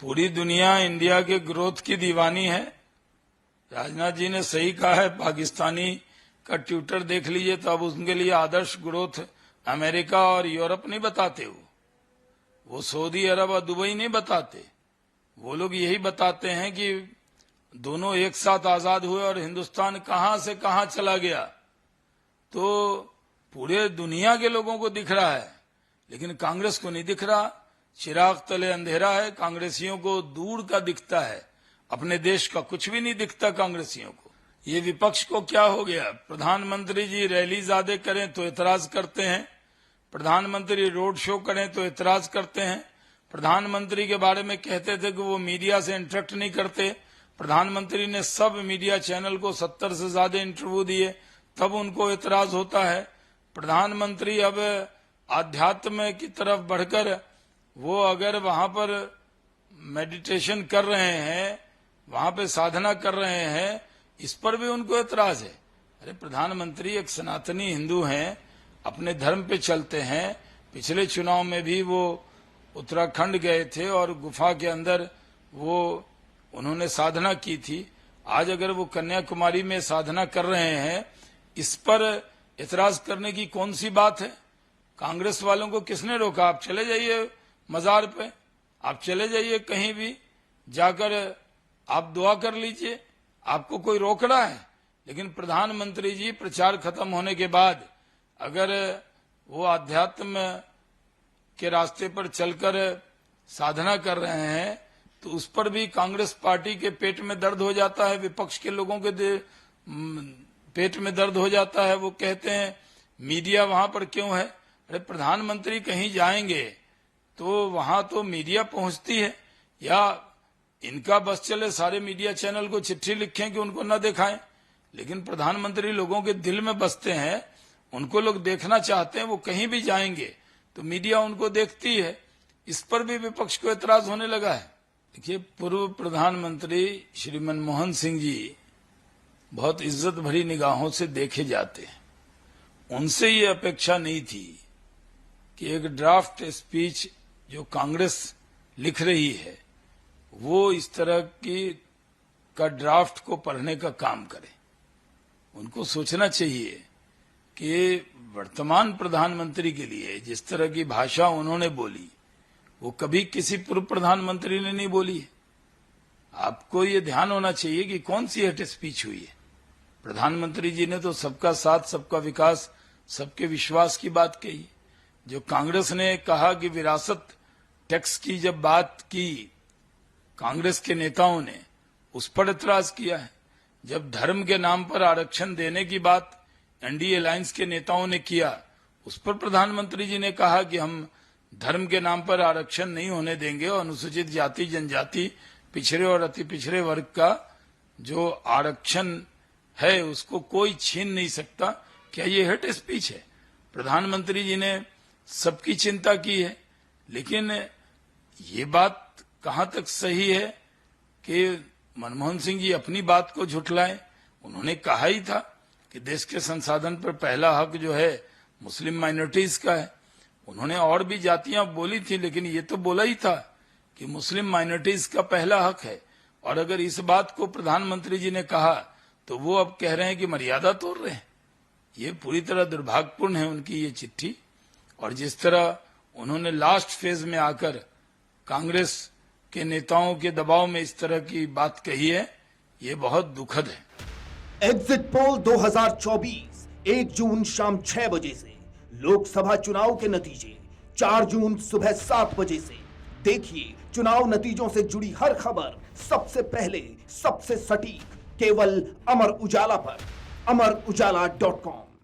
पूरी दुनिया इंडिया के ग्रोथ की दीवानी है। राजनाथ जी ने सही कहा है, पाकिस्तानी का ट्विटर देख लीजिए तो अब उनके लिए आदर्श ग्रोथ अमेरिका और यूरोप नहीं बताते, वो सऊदी अरब और दुबई नहीं बताते। वो लोग यही बताते हैं कि दोनों एक साथ आजाद हुए और हिंदुस्तान कहां से कहां चला गया। तो पूरे दुनिया के लोगों को दिख रहा है, लेकिन कांग्रेस को नहीं दिख रहा। चिराग तले अंधेरा है, कांग्रेसियों को दूर का दिखता है, अपने देश का कुछ भी नहीं दिखता कांग्रेसियों को। ये विपक्ष को क्या हो गया? प्रधानमंत्री जी रैली ज्यादा करें तो एतराज करते हैं, प्रधानमंत्री रोड शो करें तो एतराज करते हैं, प्रधानमंत्री के बारे में कहते थे कि वो मीडिया से इंटरेक्ट नहीं करते, प्रधानमंत्री ने सब मीडिया चैनल को 70 से ज्यादा इंटरव्यू दिए, तब उनको एतराज होता है। प्रधानमंत्री अब आध्यात्म की तरफ बढ़कर वो अगर वहां पर मेडिटेशन कर रहे हैं, वहां पे साधना कर रहे हैं, इस पर भी उनको एतराज है। अरे प्रधानमंत्री एक सनातनी हिंदू हैं, अपने धर्म पे चलते हैं। पिछले चुनाव में भी वो उत्तराखंड गए थे और गुफा के अंदर वो उन्होंने साधना की थी। आज अगर वो कन्याकुमारी में साधना कर रहे हैं, इस पर एतराज करने की कौन सी बात है? कांग्रेस वालों को किसने रोका? आप चले जाइए मजार पे, आप चले जाइए कहीं भी जाकर आप दुआ कर लीजिए, आपको कोई रोक रहा है? लेकिन प्रधानमंत्री जी प्रचार खत्म होने के बाद अगर वो आध्यात्म के रास्ते पर चलकर साधना कर रहे हैं तो उस पर भी कांग्रेस पार्टी के पेट में दर्द हो जाता है, विपक्ष के लोगों के पेट में दर्द हो जाता है। वो कहते हैं मीडिया वहां पर क्यों है? अरे प्रधानमंत्री कहीं जाएंगे तो वहां तो मीडिया पहुंचती है, या इनका बस चले सारे मीडिया चैनल को चिट्ठी लिखें कि उनको न दिखाएं, लेकिन प्रधानमंत्री लोगों के दिल में बसते हैं, उनको लोग देखना चाहते हैं। वो कहीं भी जाएंगे तो मीडिया उनको देखती है। इस पर भी विपक्ष को एतराज होने लगा है। देखिए, पूर्व प्रधानमंत्री श्री मनमोहन सिंह जी बहुत इज्जत भरी निगाहों से देखे जाते हैं। उनसे ये अपेक्षा नहीं थी कि एक ड्राफ्ट स्पीच जो कांग्रेस लिख रही है वो इस तरह का ड्राफ्ट को पढ़ने का काम करे। उनको सोचना चाहिए कि वर्तमान प्रधानमंत्री के लिए जिस तरह की भाषा उन्होंने बोली वो कभी किसी पूर्व प्रधानमंत्री ने नहीं बोली है। आपको ये ध्यान होना चाहिए कि कौन सी हेट स्पीच हुई है। प्रधानमंत्री जी ने तो सबका साथ, सबका विकास, सबके विश्वास की बात कही। जो कांग्रेस ने कहा कि विरासत टैक्स की जब बात की कांग्रेस के नेताओं ने, उस पर एतराज किया है। जब धर्म के नाम पर आरक्षण देने की बात एनडीए अलायंस के नेताओं ने किया, उस पर प्रधानमंत्री जी ने कहा कि हम धर्म के नाम पर आरक्षण नहीं होने देंगे और अनुसूचित जाति, जनजाति, पिछड़े और अति पिछड़े वर्ग का जो आरक्षण है उसको कोई छीन नहीं सकता। क्या ये हेट स्पीच है? प्रधानमंत्री जी ने सबकी चिंता की है, लेकिन ये बात कहां तक सही है कि मनमोहन सिंह जी अपनी बात को झुठलाएं? उन्होंने कहा ही था कि देश के संसाधन पर पहला हक जो है मुस्लिम माइनॉरिटीज का है। उन्होंने और भी जातियां बोली थी, लेकिन ये तो बोला ही था कि मुस्लिम माइनॉरिटीज का पहला हक है। और अगर इस बात को प्रधानमंत्री जी ने कहा तो वो अब कह रहे हैं कि मर्यादा तोड़ रहे हैं। ये पूरी तरह दुर्भाग्यपूर्ण है उनकी ये चिट्ठी। और जिस तरह उन्होंने लास्ट फेज में आकर कांग्रेस के नेताओं के दबाव में इस तरह की बात कही है, ये बहुत दुखद है। एग्जिट पोल 2024 1 जून शाम 6 बजे से, लोकसभा चुनाव के नतीजे 4 जून सुबह 7 बजे से। देखिए चुनाव नतीजों से जुड़ी हर खबर सबसे पहले, सबसे सटीक, केवल अमर उजाला पर, amarujala.com।